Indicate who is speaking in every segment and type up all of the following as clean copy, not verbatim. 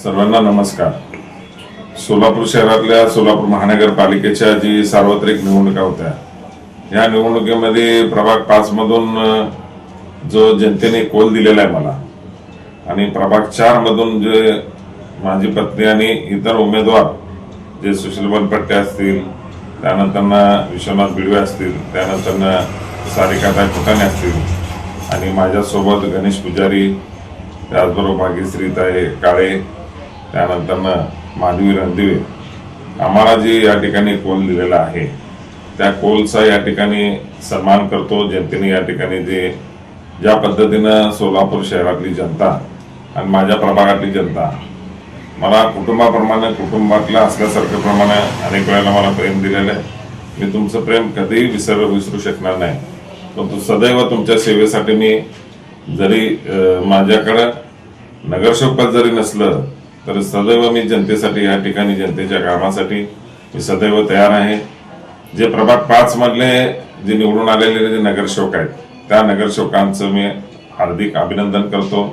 Speaker 1: सर्वांना नमस्कार। सोलापूर शहरातल्या सोलापूर महानगरपालिकेच्या जी सार्वत्रिक निवडणुका होत्या, या निवडणुकीमध्ये प्रभाग 5 मधून जो जनतेने कौल दिलेला आहे मला, आणि प्रभाग 4 मधून जे माझी पत्नी आणि इतर उमेदवार जे सुशील बनपट्टे असतील, त्यानंतर विश्वनाथ बिडवे असतील, त्यानंतर सारिकाताई फुटाणे असतील, आणि माझ्यासोबत गणेश पुजारी, त्याचबरोबर भाग्यश्रीताई काळे, त्यानंतर माधवी रणदिवे, आम्हाला जे या ठिकाणी कौल दिलेला आहे त्या कौलचा या ठिकाणी सन्मान करतो। जनतेने या ठिकाणी ज्या पद्धतीनं सोलापूर शहरातली जनता आणि माझ्या प्रभागातली जनता मला कुटुंबाप्रमाणे, कुटुंबातल्या असल्यासारखं प्रमाणे अनेक वेळेला मला प्रेम दिलेलं आहे। मी तुमचं प्रेम कधीही विसरू शकणार नाही, परंतु सदैव तुमच्या सेवेसाठी मी जरी माझ्याकडे नगरसेवक पद जरी नसलं तर सदैव मी जनतेसाठी या ठिकाणी जनतेच्या कामासाठी मी सदैव तयार आहे। जे प्रभाग 5 मधले जे निवडून आलेले जे नगरसेवक आहेत त्या नगरसेवकांचं मी हार्दिक अभिनंदन करतो,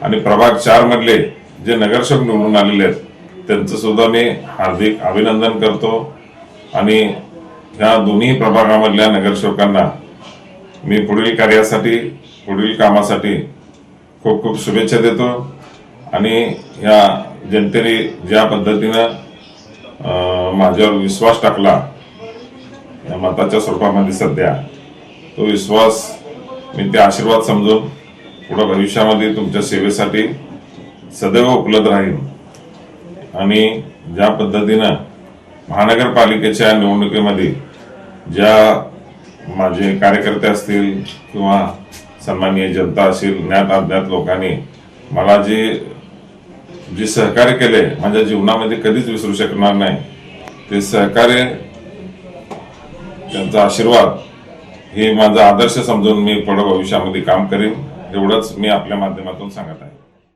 Speaker 1: आणि प्रभाग 4 मधले जे नगरसेवक निवडून आलेले आहेत त्यांचं सुद्धा मी हार्दिक अभिनंदन करतो, आणि ह्या दोन्ही प्रभागामधल्या नगरसेवकांना मी पुढील कार्यासाठी, पुढील कामासाठी खूप खूप शुभेच्छा देतो। आणि ह्या जनतेने ज्या पद्धतीनं माझ्यावर विश्वास टाकला या मताच्या स्वरूपामध्ये सध्या, तो विश्वास मी ते आशीर्वाद समजून पुढे भविष्यामध्ये तुमच्या सेवेसाठी सदैव उपलब्ध राहील। आणि ज्या पद्धतीनं महानगरपालिकेच्या निवडणुकीमध्ये ज्या माझे कार्यकर्ते असतील किंवा सन्माननीय जनता असेल, ज्ञात अज्ञात लोकांनी मला जे सहकार्य केले माझ्या जीवनामध्ये कधीच विसरू शकणार नाही। ते सहकार्य, त्यांचा आशीर्वाद हे माझा आदर्श समजून मी पुढे भविष्यामध्ये काम करेन, एवढंच मी आपल्या माध्यमातून सांगत आहे।